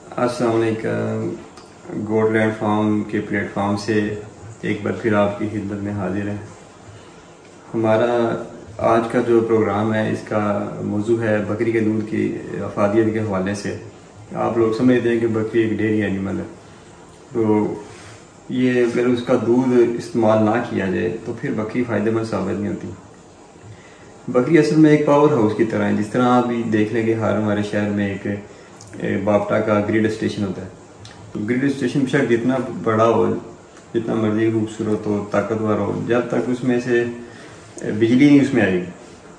अस्सलाम वालेकुम। गोल्डलैंड फार्म के प्लेटफॉर्म से एक बार फिर आपकी खिदमत में हाजिर है। हमारा आज का जो प्रोग्राम है इसका मौजू है बकरी के दूध की अफादियत के हवाले से। आप लोग समझते हैं कि बकरी एक डेयरी एनिमल है, तो ये अगर उसका दूध इस्तेमाल ना किया जाए तो फिर बकरी फ़ायदेमंद साबित नहीं होती। बकरी असल में एक पावर हाउस की तरह है। जिस तरह आप देख लेंगे हर हमारे शहर में एक बापटा का ग्रिड स्टेशन होता है। तो ग्रिड स्टेशन बेशक जितना बड़ा हो, जितना मर्जी खूबसूरत हो, ताकतवर हो, जब तक उसमें से बिजली नहीं उसमें आएगी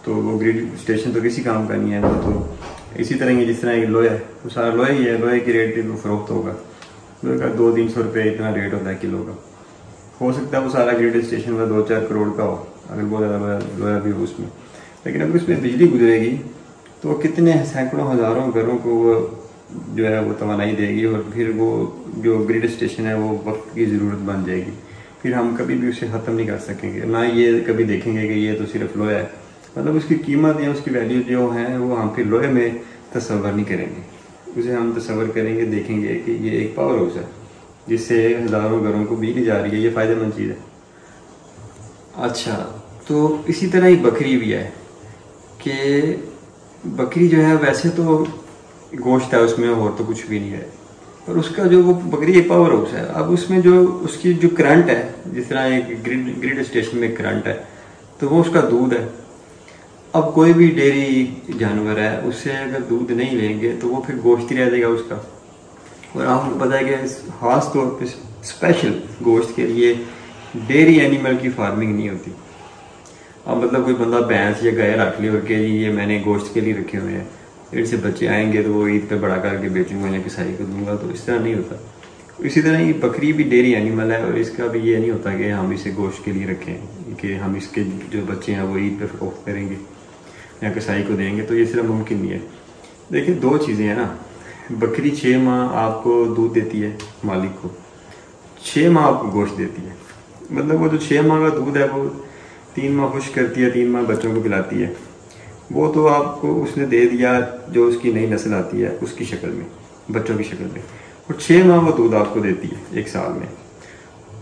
तो वो ग्रिड स्टेशन तो किसी काम का नहीं है। वो तो इसी तरह ही जिस तरह एक लोहा है, वो सारा लोहा ही है। लोहे की रेट फरोख्त होगा, लोहे का 200-300 रुपये इतना रेट होता है किलो का। हो सकता है वो सारा ग्रिड स्टेशन का 2-4 करोड़ का हो अगर बहुत ज़्यादा लोहा भी हो उसमें। लेकिन अगर उसमें बिजली गुजरेगी तो कितने सैकड़ों हज़ारों घरों को वो जो है वो तवानाई देगी, और फिर वो जो ग्रिड स्टेशन है वो वक्त की ज़रूरत बन जाएगी। फिर हम कभी भी उसे ख़त्म नहीं कर सकेंगे, ना ये कभी देखेंगे कि ये तो सिर्फ लोहा है। मतलब उसकी कीमत या उसकी वैल्यू जो है वो हम फिर लोहे में तस्वर नहीं करेंगे, उसे हम तस्वर करेंगे, देखेंगे कि ये एक पावर हाउस है जिससे हज़ारों घरों को बिजली जा रही है। ये फ़ायदेमंद चीज़ है। अच्छा, तो इसी तरह ही बकरी भी है कि बकरी जो है वैसे तो गोश्त है उसमें, और तो कुछ भी नहीं है, पर उसका जो वो बकरी एक पावर हाउस है। अब उसमें जो उसकी जो करंट है, जिस तरह एक ग्रिड स्टेशन में करंट है, तो वो उसका दूध है। अब कोई भी डेयरी जानवर है, उससे अगर दूध नहीं लेंगे तो वो फिर गोश्त ही रह जाएगा उसका। और आपको पता है कि खास तौर पर स्पेशल गोश्त के लिए डेयरी एनिमल की फार्मिंग नहीं होती। अब मतलब कोई बंदा भैंस या गाय रख ले और के जी ये मैंने गोश्त के लिए रखे हुए हैं, इनसे बच्चे आएंगे तो वो ईद पे बड़ा करके बेचूंगा या कसाई को दूंगा, तो इस तरह नहीं होता। इसी तरह ही बकरी भी डेयरी एनिमल है, और इसका भी ये नहीं होता कि हम इसे गोश्त के लिए रखें कि हम इसके जो बच्चे हैं वो ईद पे फरोख्त करेंगे या कसाई को देंगे, तो ये सिर्फ मुमकिन नहीं है। देखिए, दो चीज़ें हैं ना। बकरी 6 माह आपको दूध देती है मालिक को, 6 माह आपको गोश्त देती है। मतलब वो जो 6 माह का दूध है वो 3 माह खुश करती है, 3 माह बच्चों को पिलाती है। वो तो आपको उसने दे दिया जो उसकी नई नस्ल आती है उसकी शक्ल में, बच्चों की शक्ल में, और 6 माह वो दूध आपको देती है 1 साल में।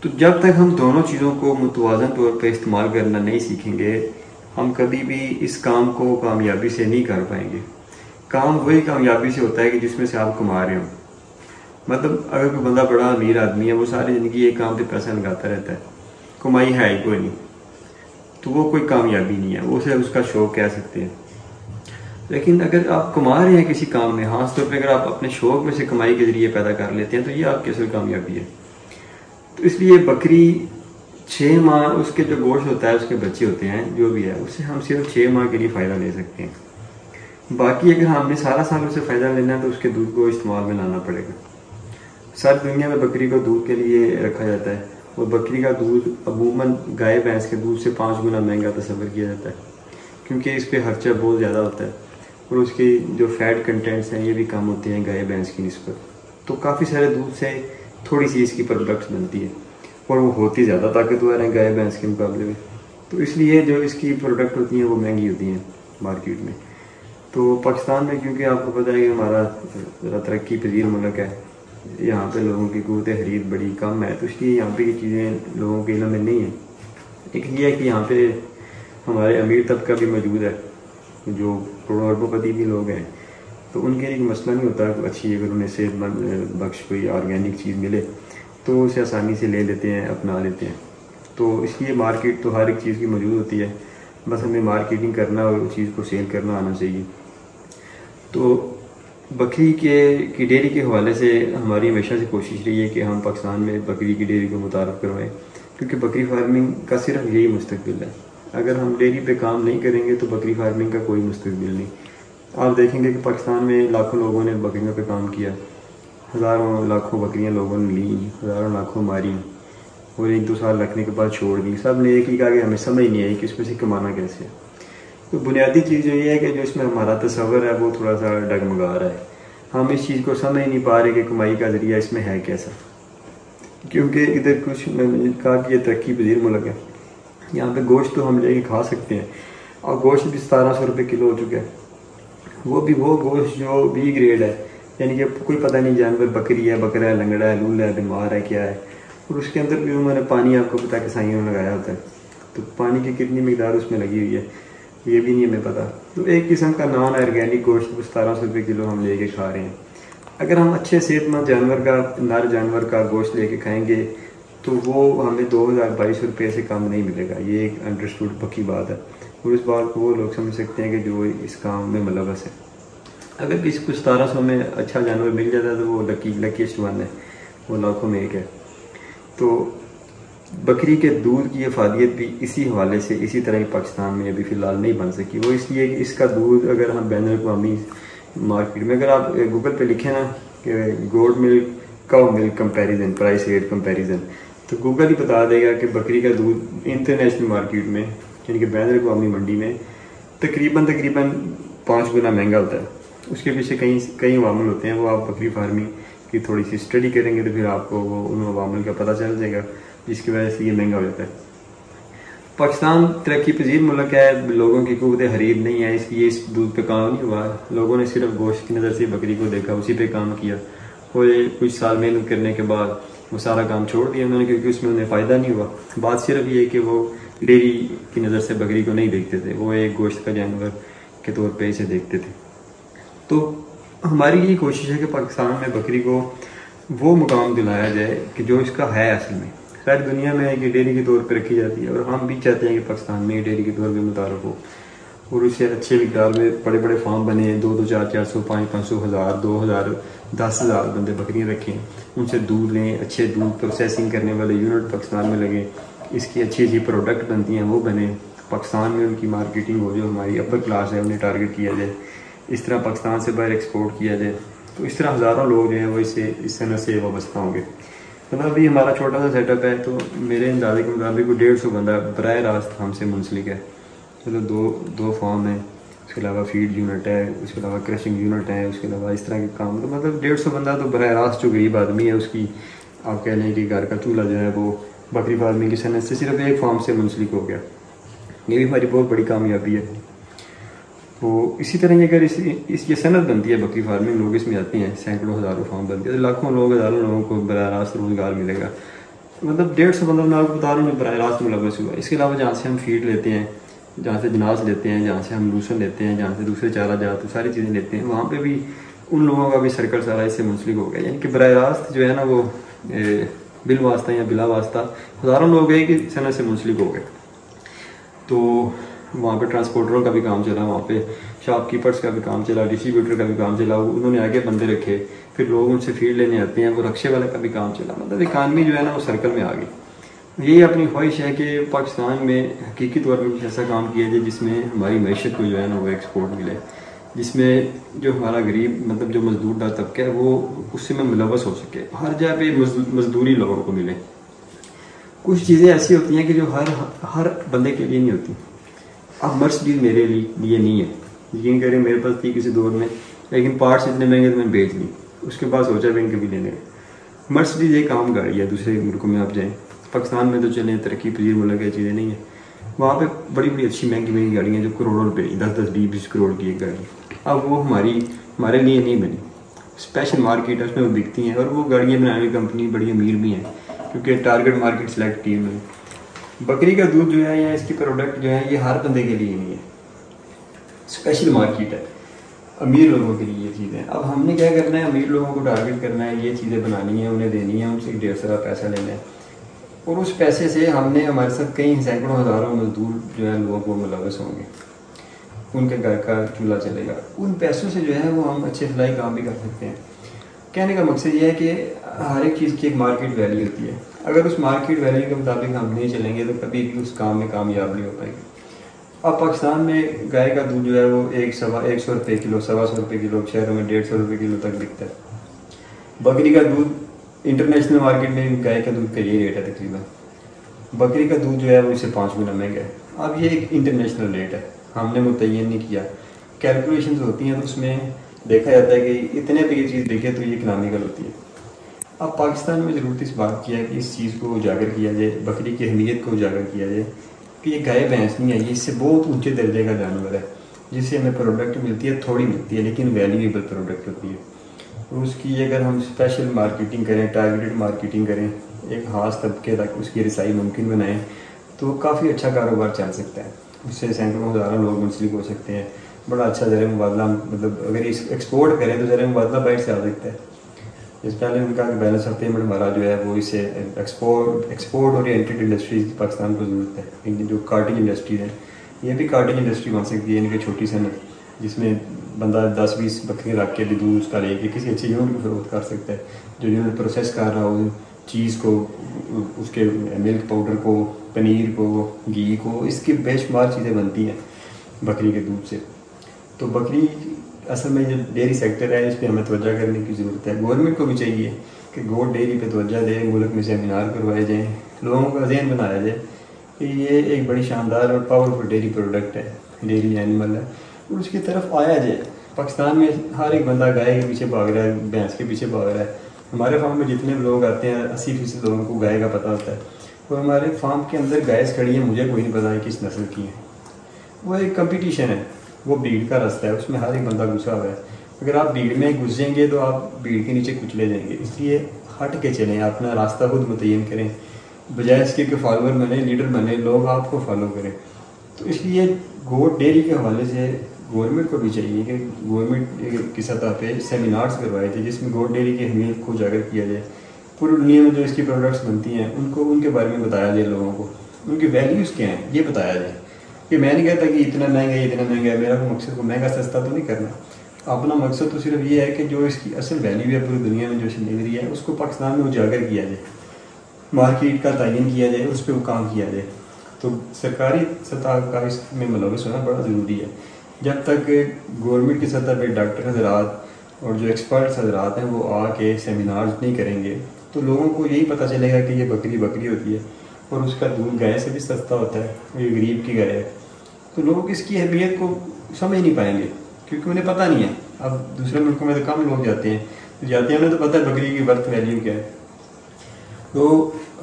तो जब तक हम दोनों चीज़ों को मुतवाज़न तौर पर इस्तेमाल करना नहीं सीखेंगे, हम कभी भी इस काम को कामयाबी से नहीं कर पाएंगे। काम वही कामयाबी से होता है कि जिसमें से आप कमा रहे हो। मतलब अगर कोई बंदा बड़ा अमीर आदमी है, वो सारी ज़िंदगी एक काम पे पैसा लगाता रहता है, कमाई है ही कोई नहीं, तो वो कोई कामयाबी नहीं है, वो सिर्फ उसका शौक कह सकते हैं। लेकिन अगर आप कमा रहे हैं किसी काम में, खास तौर पे अगर आप अपने शौक में से कमाई के जरिए पैदा कर लेते हैं, तो ये आपकी असल कामयाबी है। तो इसलिए बकरी 6 माह उसके जो गोश्त होता है, उसके बच्चे होते हैं जो भी है, उससे हम सिर्फ 6 माह के लिए फ़ायदा ले सकते हैं। बाकी अगर हमने सारा साल उससे फ़ायदा लेना है तो उसके दूध को इस्तेमाल में लाना पड़ेगा। सारी दुनिया में बकरी को दूध के लिए रखा जाता है, और बकरी का दूध अमूमन गाय भैंस के दूध से 5 गुना महंगा तस्वर किया जाता है, क्योंकि इस पर खर्चा बहुत ज़्यादा होता है, और उसके जो फैट कंटेंट्स हैं ये भी कम होते हैं गाय भैंस की निस्बत। तो काफ़ी सारे दूध से थोड़ी सी इसकी प्रोडक्ट्स बनती है, और वो होती ज़्यादा ताकतवर है गाय भैंस के मुकाबले में। तो इसलिए जो इसकी प्रोडक्ट होती हैं वो महंगी होती हैं मार्केट में। तो पाकिस्तान में, क्योंकि आपको पता है कि हमारा तरक्की पजीर मुल्क है, यहाँ पे लोगों की क़ुव्वत खरीद बड़ी कम है, तो इसलिए यहाँ पे ये चीज़ें लोगों के इल्म में नहीं है। एक ये है कि यहाँ पे हमारे अमीर तबका भी मौजूद है, जो करोड़ों अरबोपति भी लोग हैं, तो उनके लिए मसला नहीं होता अच्छी अगर उन्हें सेहतमंद बख्श कोई ऑर्गेनिक चीज़ मिले तो उसे आसानी से ले लेते हैं, अपना लेते हैं। तो इसलिए मार्केट तो हर एक चीज़ की मौजूद होती है, बस हमें मार्केटिंग करना और उस चीज़ को सेल करना आना चाहिए। तो बकरी की डेयरी के हवाले से हमारी हमेशा से कोशिश रही है कि हम पाकिस्तान में बकरी की डेयरी को मुतारफ़ करवाएं, क्योंकि बकरी फार्मिंग का सिर्फ यही मुस्तकबिल है। अगर हम डेयरी पे काम नहीं करेंगे तो बकरी फार्मिंग का कोई मुस्तकबिल नहीं। आप देखेंगे कि पाकिस्तान में लाखों लोगों ने बकरियों पे काम किया, हज़ारों लाखों बकरियां लोगों ने ली, हज़ारों लाखों मारी, और 1-2 साल रखने के बाद छोड़ दी। सब ने एक ही कहा कि हमें समझ नहीं आई कि इसमें से कमाना कैसे है। तो बुनियादी चीज़ ये है कि जो इसमें हमारा तस्वर है वो थोड़ा सा डगमगा रहा है। हम इस चीज़ को समझ नहीं पा रहे कि कमाई का ज़रिया इसमें है कैसा, क्योंकि इधर कुछ मैंने कहा कि ये तरक्की पजीर मुल्क है, यहाँ पे गोश्त तो हम लेके खा सकते हैं, और गोश्त भी 1700 रुपये किलो हो चुका है। वो भी वो गोश्त जो बी ग्रेड है, यानी कि कोई पता नहीं जानवर बकरी है, बकरा है, लंगड़ा है, लूला है, बीमार है, क्या है। और उसके अंदर भी उन्होंने पानी, आपको पता है कसाइयों ने लगाया होता है, तो पानी की कितनी मिकदार उसमें लगी हुई है ये भी नहीं हमें पता। तो एक किस्म का नॉन ऑर्गेनिक गोश्त 1700 रुपये किलो हम लेके खा रहे हैं। अगर हम अच्छे सेहतमंद जानवर का, नर जानवर का गोश्त लेके खाएंगे तो वो हमें 2022 रुपये से कम नहीं मिलेगा। ये एक अंडरस्टूड पक्की बात है, और इस बात को वो लोग समझ सकते हैं कि जो इस काम में मुलव्वस है। अगर किसी को 1700 में अच्छा जानवर मिल जाता है तो वो लकीस्ट वन है, वो लाखों में एक है। तो बकरी के दूध की अफादियत भी इसी हवाले से इसी तरह ही पाकिस्तान में अभी फ़िलहाल नहीं बन सकी। वो इसलिए कि इसका दूध अगर हम बैन अवी मार्केट में, अगर आप गूगल पे लिखें ना कि goat milk, cow milk comparison, price rate comparison, तो गूगल ही बता देगा कि बकरी का दूध इंटरनेशनल मार्केट में, यानी कि बैन अवी मंडी में तकरीबन 5 गुना महंगा होता है। उसके पीछे कई अवामल होते हैं, वो आप बकरी फार्मिंग की थोड़ी सी स्टडी करेंगे तो फिर आपको वो उन अवामल का पता चल जाएगा जिसकी वजह से ये महंगा हो जाता है। पाकिस्तान तरक्की पजीर मुल्क है, लोगों की क़ुव्वत खरीद नहीं है, इसलिए इस दूध पे काम नहीं हुआ। लोगों ने सिर्फ गोश्त की नज़र से बकरी को देखा, उसी पे काम किया। वो कुछ साल मेहनत करने के बाद वो सारा काम छोड़ दिया उन्होंने, क्योंकि उसमें उन्हें फ़ायदा नहीं हुआ। बात सिर्फ ये कि वो डेयरी की नज़र से बकरी को नहीं देखते थे, वो एक गोश्त का जानवर के तौर पर इसे देखते थे। तो हमारी यही कोशिश है कि पाकिस्तान में बकरी को वो मुकाम दिलाया जाए कि जो इसका है असल में। सारी दुनिया में ये डेयरी के तौर पर रखी जाती है, और हम भी चाहते हैं कि पाकिस्तान में डेयरी के तौर पर मुतारफ हो, और उससे अच्छे मिकदार में बड़े बड़े फार्म बने, 2-2, 400, 500, 1000, 2000, 10,000 बंदे बकरियाँ रखें, उनसे दूध लें, अच्छे दूध प्रोसेसिंग करने वाले यूनिट पाकिस्तान में लगे, इसकी अच्छी अच्छी प्रोडक्ट बनती हैं वो बने, पाकिस्तान में उनकी मार्केटिंग हो, जो हमारी अपर क्लास है उन्हें टारगेट किया जाए, इस तरह पाकिस्तान से बाहर एक्सपोर्ट किया जाए। तो इस तरह हज़ारों लोग जो हैं वो इस सनत से वाबस्ता होंगे। मतलब अभी हमारा छोटा सा सेटअप है, तो मेरे अंदाजे के मुताबिक 150 बंदा बराह रास्त हमसे मुंसलिक है। चलो दो फॉर्म है, उसके अलावा फीड यूनिट है, उसके अलावा क्रशिंग यूनिट है, उसके अलावा इस तरह के काम, तो मतलब 150 बंदा तो बराह रास्त जो गरीब आदमी है उसकी, आप कह लें कि घर का चूल्हा जो है वो बकरी फार्मिंग की सनत से सिर्फ एक फॉर्म से मुंसलिक हो गया। ये भी हमारी बहुत बड़ी कामयाबी है। तो इसी तरह अगर ये सनत बनती है बकरी फार्मिंग, लोग इसमें आते हैं, सैकड़ों हज़ारों फार्म बनते हैं, तो लाखों लोग, हज़ारों लोगों को बराह रास्त रोज़गार मिलेगा। मतलब 150 बंदा मैं आपको बता रहा हूँ बराह रास्त मुलव्वस हुआ। इसके अलावा जहाँ से हम फीड लेते हैं, जहाँ से जनाज लेते हैं, जहाँ से हम लूसन लेते हैं, जहाँ से दूसरे चारा जात तो सारी चीज़ें लेते हैं, वहाँ पे भी उन लोगों का भी सर्कल सारा इससे मुंसलिक हो गया। यानी कि बराह रास्त जो है ना वो बिल वास्ता या बिला वास्ता हज़ारों लोग हैं कि सनत से मुंसलिक हो गए। तो वहाँ पे ट्रांसपोर्टरों का भी काम चला, वहाँ पे शॉपकीपर्स का भी काम चला, डिस्ट्रीब्यूटर का भी काम चला, उन्होंने आगे बंदे रखे, फिर लोग उनसे फीड लेने आते हैं, वो रक्शे वाले का भी काम चला। मतलब इकानमी जो है ना वो सर्कल में आ गई। यही अपनी ख्वाहिश है कि पाकिस्तान में हकीकी तौर पर कुछ ऐसा काम किया जाए जिसमें हमारी मैशत को जो है ना वो एक्सपोर्ट मिले, जिसमें जो हमारा गरीब मतलब जो मजदूर दार तबका है वो उससे में मुलव्वस हो सके, हर जगह पे मजदूरी लोगों को मिले। कुछ चीज़ें ऐसी होती हैं कि जो हर बंदे के लिए नहीं होती। अब मर्सिडीज मेरे लिए नहीं है, यकीन करें मेरे पास थी किसी दौर में, लेकिन पार्ट्स इतने महंगे तो मैंने बेच ली। उसके बाद सोचा बैंक भी लेने का। मर्सिडीज एक आम गाड़ी है, दूसरे मुल्कों में आप जाएँ, पाकिस्तान में तो चले तरक्की पजीर मुल्क है, चीज़ें नहीं है। वहाँ पे बड़ी बड़ी अच्छी महंगी गाड़ियाँ जो करोड़ों रुपए, 10-10, 20-20 करोड़ की एक गाड़ी, अब वो हमारे लिए नहीं बनी। स्पेशल मार्केट है, उसमें वो बिकती हैं, और वो गाड़ियाँ बनाने वाली कंपनी बड़ी अमीर भी हैं, क्योंकि टारगेट मार्केट सेलेक्ट की उन्होंने। बकरी का दूध जो है या इसकी प्रोडक्ट जो है ये हर बंदे के लिए नहीं है, स्पेशल मार्केट है, अमीर लोगों के लिए ये चीज़ें। अब हमने क्या करना है, अमीर लोगों को टारगेट करना है, ये चीज़ें बनानी है, उन्हें देनी है, उनसे ढेर सारा पैसा लेना है, और उस पैसे से हमने हमारे साथ कई सैकड़ों हज़ारों मजदूर जो है लोगों को मुलव्वस होंगे, उनके घर का चूल्हा चलेगा। उन पैसों से जो है वो हम अच्छे फलाई काम भी कर सकते हैं। कहने का मकसद ये है कि हर एक चीज़ की एक मार्केट वैल्यू होती है। अगर उस मार्केट वैल्यू के मुताबिक हम नहीं चलेंगे तो कभी भी उस काम में कामयाब नहीं हो पाएंगे। अब पाकिस्तान में गाय का दूध जो है वो 100 रुपये किलो, 125 रुपये किलो, शहरों में 150 रुपये किलो तक बिकता है। बकरी का दूध इंटरनेशनल मार्केट में गाय का दूध का यही रेट है तकरीबन। बकरी का दूध जो है वो इससे 5 गुना महंगा है। अब ये एक इंटरनेशनल रेट है, हमने मुतय्यन नहीं किया। कैलकुलेशन होती हैं तो उसमें देखा जाता है कि इतने पे ये चीज़ देखे तो ये इकनॉमिकल होती है। अब पाकिस्तान में ज़रूरत इस बात की है कि इस चीज़ को उजागर किया जाए, बकरी की अहमियत को उजागर किया जाए कि ये गाय भैंस नहीं है, ये इससे बहुत ऊंचे दर्जे का जानवर है, जिससे हमें प्रोडक्ट मिलती है, थोड़ी मिलती है लेकिन वैल्यूएबल प्रोडक्ट होती है। और उसकी अगर हम स्पेशल मार्केटिंग करें, टारगेटेड मार्केटिंग करें, एक खास तबके तक उसकी रसाई मुमकिन बनाएं, तो काफ़ी अच्छा कारोबार चल सकता है। उससे सैकड़ों हज़ारों लोग मुंसलिक हो सकते हैं। बड़ा अच्छा ज़र मुबादला, मतलब अगर इस एक्सपोर्ट करें तो ज़र मुबादला बाहर से आ सकता है। इस पहले उनका बैलेंस ऑफ पेमेंट हमारा जो है वो इससे एक्सपोर्ट ओरिएंटेड इंडस्ट्रीज पाकिस्तान को ज़रूरत है। इनकी जो कार्टिज इंडस्ट्रीज हैं, ये भी कार्टिज इंडस्ट्री बन सकती है, इनकी छोटी सनत, जिसमें बंदा 10-20 बकरी रख के भी दूध उसका लेके किसी अच्छे यूनिट को फरोख्त कर सकता है। जो यूनिट प्रोसेस कर रहा हो चीज़ को, उसके मिल्क पाउडर को, पनीर को, घी को, इसकी बेशुमार चीज़ें बनती हैं बकरी के दूध से। तो बकरी असल में जो डेयरी सेक्टर है, इस पर हमें तवज्जो करने की ज़रूरत है। गवर्नमेंट को भी चाहिए कि गोट डेयरी पे तवज्जो दे, मुल्क में सेमिनार करवाए जाएँ, लोगों का ज़हन बनाया जाए कि ये एक बड़ी शानदार और पावरफुल डेयरी प्रोडक्ट है, डेयरी एनिमल है, और उसकी तरफ आया जाए। पाकिस्तान में हर एक बंदा गाय के पीछे भाग रहा है, भैंस के पीछे भाग रहा है। हमारे फार्म में जितने लोग आते हैं 80% लोगों को गाय का पता होता है, और हमारे फार्म के अंदर गायस खड़ी है, मुझे कोई नहीं पता है किस नस्ल की है। वो एक कंपटीशन है, वो भीड़ का रास्ता है, उसमें हर एक बंदा घुसा हुआ है। अगर आप भीड़ में घुस जाएंगे तो आप भीड़ के नीचे कुचले जाएंगे। इसलिए हट के चलें, अपना रास्ता खुद मुतय्यन करें, बजाय इसके कि फॉलोअर बने, लीडर बने, लोग आपको फॉलो करें। तो इसलिए गोट डेयरी के हवाले से गवर्नमेंट को भी चाहिए कि गवर्नमेंट की सतह पे सेमिनार्स करवाए थे, जिसमें गोट डेयरी की अहमियत को उजागर किया जाए। पूरी दुनिया में जो इसकी प्रोडक्ट्स बनती हैं उनको, उनके बारे में बताया जाए, लोगों को उनकी वैल्यूज़ क्या हैं ये बताया जाए। कि मैं नहीं कहता कि इतना महंगा है, इतना महंगा है, मेरा कोई मकसद को महंगा सस्ता तो नहीं करना। अपना मकसद तो सिर्फ ये है कि जो इसकी असल वैल्यू है पूरी दुनिया में जो मिल रही है, उसको पाकिस्तान में उजागर किया जाए, मार्केट का तयन किया जाए, उस पर वो काम किया जाए। तो सरकारी सतह का इसमें मुलव्वस होना बड़ा ज़रूरी है। जब तक गवर्नमेंट की सतह पर डॉक्टर हजरात और जो एक्सपर्ट्स हजरात हैं वो आके सेमिनार्स नहीं करेंगे, तो लोगों को यही पता चलेगा कि ये बकरी बकरी होती है और उसका दूध गाय से भी सस्ता होता है, ये गरीब की गाय है। तो लोग इसकी अहमियत को समझ नहीं पाएंगे, क्योंकि उन्हें पता नहीं है। अब दूसरे मुल्कों में तो कम लोग जाते हैं, उन्हें तो पता है बकरी की बर्थ वैल्यू क्या है। तो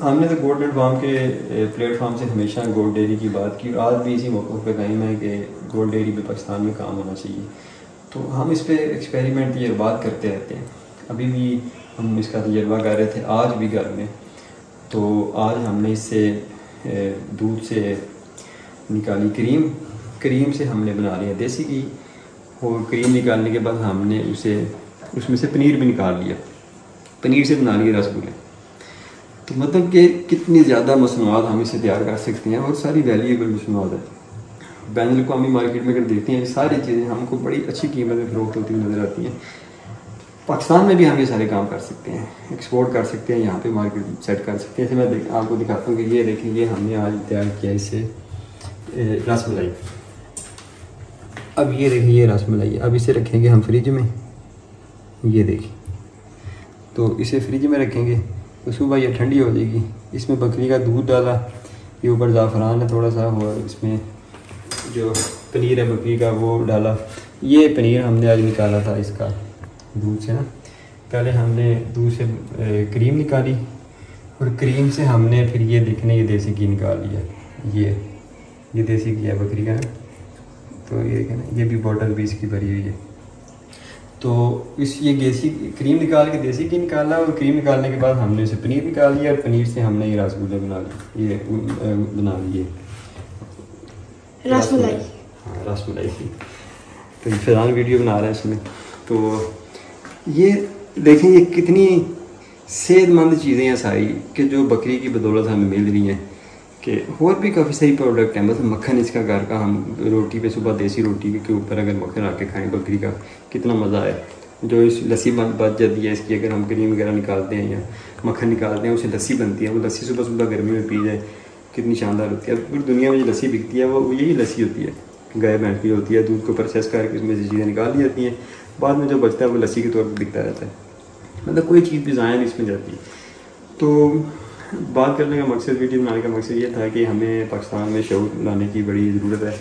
हमने तो गोट डेयरी फार्म के प्लेटफॉर्म से हमेशा गोट डेयरी की बात की, आज भी इसी मौक़े पर कायम है कि गोट डेयरी पे पाकिस्तान में काम होना चाहिए। तो हम इस पर एक्सपेरिमेंट तजर्बात करते रहते हैं। अभी भी हम इसका तजर्बा कर रहे थे, आज भी घर में। तो आज हमने इससे दूध से निकाली क्रीम से हमने बना लिया देसी घी, और क्रीम निकालने के बाद हमने उसमें से पनीर भी निकाल लिया, पनीर से बना लिए रसगुल्ले। तो मतलब कि कितनी ज़्यादा मसनूआत हम इसे तैयार कर सकते हैं, और सारी वैल्यूएबल मसनूआत है। बैन अवी मार्केट में अगर देखते हैं, सारी चीज़ें हमको बड़ी अच्छी कीमत में फ़रोख्त होती हुई नज़र आती हैं। पाकिस्तान में भी हम ये सारे काम कर सकते हैं, एक्सपोर्ट कर सकते हैं, यहाँ पे मार्केट सेट कर सकते हैं। जैसे मैं आपको दिखाता हूँ कि ये देखिए, ये हमने आज तैयार किया इससे रसमलाई। अब ये देखिए, ये रसमलाई, अब इसे रखेंगे हम फ्रिज में। ये देखिए, तो इसे फ्रिज में रखेंगे तो सुबह ये ठंडी हो जाएगी। इसमें बकरी का दूध डाला, ये ऊपर ज़ाफ़रान है थोड़ा सा, और इसमें जो पनीर है बकरी का वो डाला। ये पनीर हमने आज निकाला था इसका दूध से ना। पहले हमने दूध से क्रीम निकाली, और क्रीम से हमने फिर ये देखने ये देसी घी निकाल लिया। ये देसी घी है बकरी का ना, तो ये देखें ना, ये भी बॉटल भी इसकी भरी हुई है। तो ये देसी क्रीम निकाल के देसी घी निकाला, और क्रीम निकालने के बाद हमने इसे पनीर निकाल लिया, और पनीर से हमने ये रसगुल्ले बना लिए, ये बना लिए रसमलाई। हाँ, रसमलाई की तो फिलहाल वीडियो बना रहे हैं इसमें। तो ये देखें, ये कितनी सेहतमंद चीज़ें हैं सारी, कि जो बकरी की बदौलत हमें मिल रही हैं। कि और भी काफ़ी सारी प्रोडक्ट हैं, मतलब मक्खन इसका घर का, हम रोटी पे सुबह देसी रोटी के ऊपर अगर मक्खन रख के खाएँ बकरी का, कितना मज़ा है। जो इस लस्सी बच जाती है इसकी, अगर हम क्रीम वगैरह निकालते हैं या मक्खन निकालते हैं, उससे लस्सी बनती है। वो लस्सी सुबह सुबह गर्मी में पी जाए, कितनी शानदार होती है। पूरी दुनिया में जो लस्सी बिकती है वो यही लस्सी होती है, गाय भैंस की होती है। दूध को प्रोसेस करके उसमें से चीज़ें निकाल दी जाती हैं, बाद में जो बचता है वो लस्सी के तौर पर बिकता रहता है। मतलब कोई चीज़ भी ज़ाया नहीं इसमें जाती। तो बात करने का मकसद, वीडियो बनाने का मकसद ये था कि हमें पाकिस्तान में शऊर लाने की बड़ी ज़रूरत है,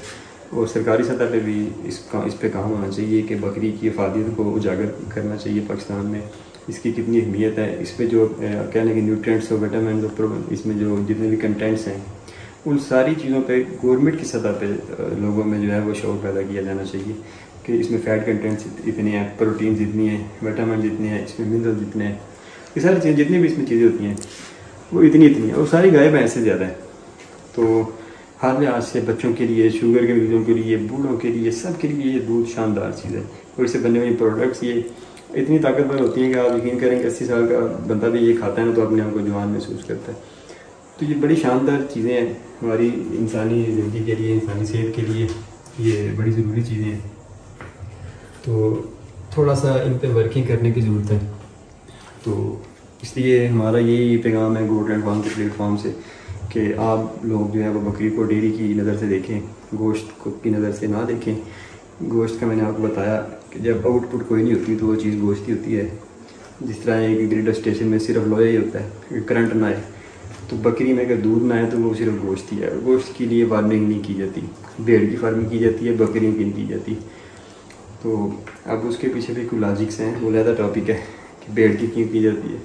और सरकारी सतह पे भी इस पे काम होना चाहिए कि बकरी की अफादियत को उजागर करना चाहिए पाकिस्तान में, इसकी कितनी अहमियत है। इस पर जो कहने के न्यूट्रिएंट्स और विटामिन, इसमें जो जितने भी कंटेंट्स हैं, उन सारी चीज़ों पे गवर्नमेंट की सतह पे लोगों में जो है वो शऊर पैदा किया जाना चाहिए, कि इसमें फ़ैट कंटेंट्स इतने हैं, प्रोटीन जितनी है, विटामिन जितने हैं, इसमें मिनरल जितने हैं, ये सारी चीज़ें जितनी भी इसमें चीज़ें होती हैं वो इतनी है और सारी गाय भैंस से ज़्यादा है। तो हर लिहाज से बच्चों के लिए, शुगर के मरीजों के लिए, बूढ़ों के लिए, सब के लिए ये दूध शानदार चीज़ है। और इससे बनने वाली प्रोडक्ट्स ये इतनी ताकतवर होती हैं कि आप यकीन करेंगे 80 साल का बंदा भी ये खाता है ना तो अपने आप को जवान महसूस करता है। तो ये बड़ी शानदार चीज़ें हैं हमारी इंसानी ज़िंदगी के लिए, इंसानी सेहत के लिए ये बड़ी ज़रूरी चीज़ें हैं। तो थोड़ा सा इन पर वर्किंग करने की ज़रूरत है। तो इसलिए हमारा यही पैगाम है गोल्डलैंड फार्म के प्लेटफॉर्म से कि आप लोग जो है वो बकरी को डेयरी की नज़र से देखें, गोश्त को की नज़र से ना देखें। गोश्त का मैंने आपको बताया कि जब आउटपुट कोई नहीं होती तो वो चीज़ गोश्त ही होती है। जिस तरह एक ग्रिड स्टेशन में सिर्फ लोहा ही होता है, करंट ना आए, तो बकरी में अगर दूध ना आए तो वो सिर्फ गोश्त ही है। गोश्त के लिए फार्मिंग नहीं की जाती, भेड़ की फार्मिंग की जाती है, बकरियों की नहीं की जाती। तो अब उसके पीछे भी कुछ लॉजिक्स हैं, वो ज़्यादा टॉपिक है कि भेड़ की क्यों की जाती है।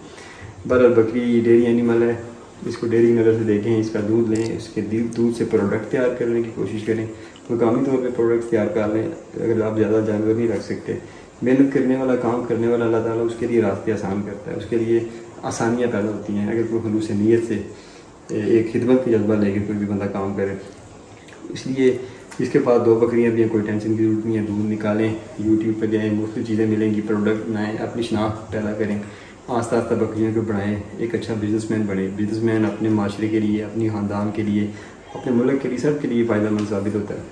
बहरहाल बकरी डेयरी एनिमल है, इसको डेयरी नज़र से देखें, इसका दूध लें, इसके दूध से प्रोडक्ट तैयार करने की कोशिश करें, मुकामी तौर पे प्रोडक्ट्स तैयार कर लें। अगर आप ज़्यादा जानवर नहीं रख सकते, मेहनत करने वाला, काम करने वाला अल्लाह ताला उसके लिए रास्ते आसान करता है, उसके लिए आसानियाँ पैदा होती हैं अगर कोई खुलूस नीयत से एक खिदमत का जज्बा लेके कोई भी बंदा काम करे। इसलिए इसके पास 2 बकरियां भी हैं, कोई टेंशन की जरूरत नहीं है। दूध निकालें, यूट्यूब पर जाएँ, मुफ्त चीज़ें मिलेंगी, प्रोडक्ट बनाएँ, अपनी शनाख्त पैदा करें, आस्ता आस्ता बकरियों को बढ़ाएँ, एक अच्छा बिजनेसमैन बने। बिजनेसमैन अपने माशरे के लिए, अपनी ख़ानदान के लिए, अपने मुल्क के लिए, सब के लिए फ़ायदेमंद साबित होता है।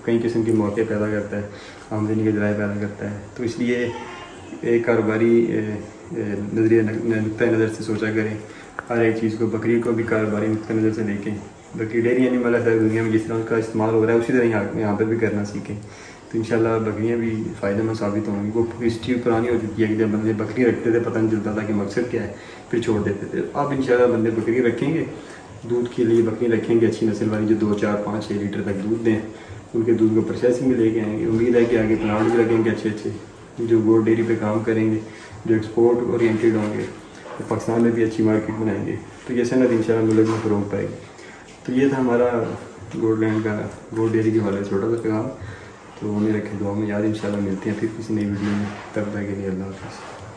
कई किस्म के मौके पैदा करता है, आमदनी के ज़राए पैदा करता है। तो इसलिए एक कारोबारी नज़रिए नुक्ता नज़र से सोचा करें, हर एक चीज़ को, बकरी को भी कारोबारी नुक्ता नज़र से देखें। बकरी डेयरी एनिमल है, सारी दुनिया में जिस तरह उसका इस्तेमाल हो रहा है उसी तरह यहाँ पर भी करना सीखें। तो इंशाल्लाह बकरियाँ भी फ़ायदेमंद साबित होंगी। वो हिस्ट्री पुरानी हो चुकी है कि जब बंदे बकरी रखते थे पता नहीं चलता था कि मकसद क्या है, फिर छोड़ देते थे। अब इंशाल्लाह बंदे बकरी रखेंगे, दूध के लिए बकरी रखेंगे अच्छी नस्ल वाली जो 2, 4, 5, 6 लीटर तक दूध दें। उनके दूध को प्रोसेसिंग में लेके आएंगे। उम्मीद है कि आगे प्लांट भी लगेंगे अच्छे अच्छे जो गोट डेयरी पे काम करेंगे, जो एक्सपोर्ट ओरिएंटेड होंगे, तो पाकिस्तान में भी अच्छी मार्केट बनाएंगे। तो ये सनत इंशाल्लाह मुल्क में फ़रोग पाएगी। तो ये था हमारा गोल्डलैंड का गोट डेयरी के वाले छोटा सा पैगाम। तो उन्हें रखें दुआ में याद। इंशाल्लाह मिलते हैं फिर किसी नई वीडियो में, तब तक के लिए अल्लाह हाफ़िज़।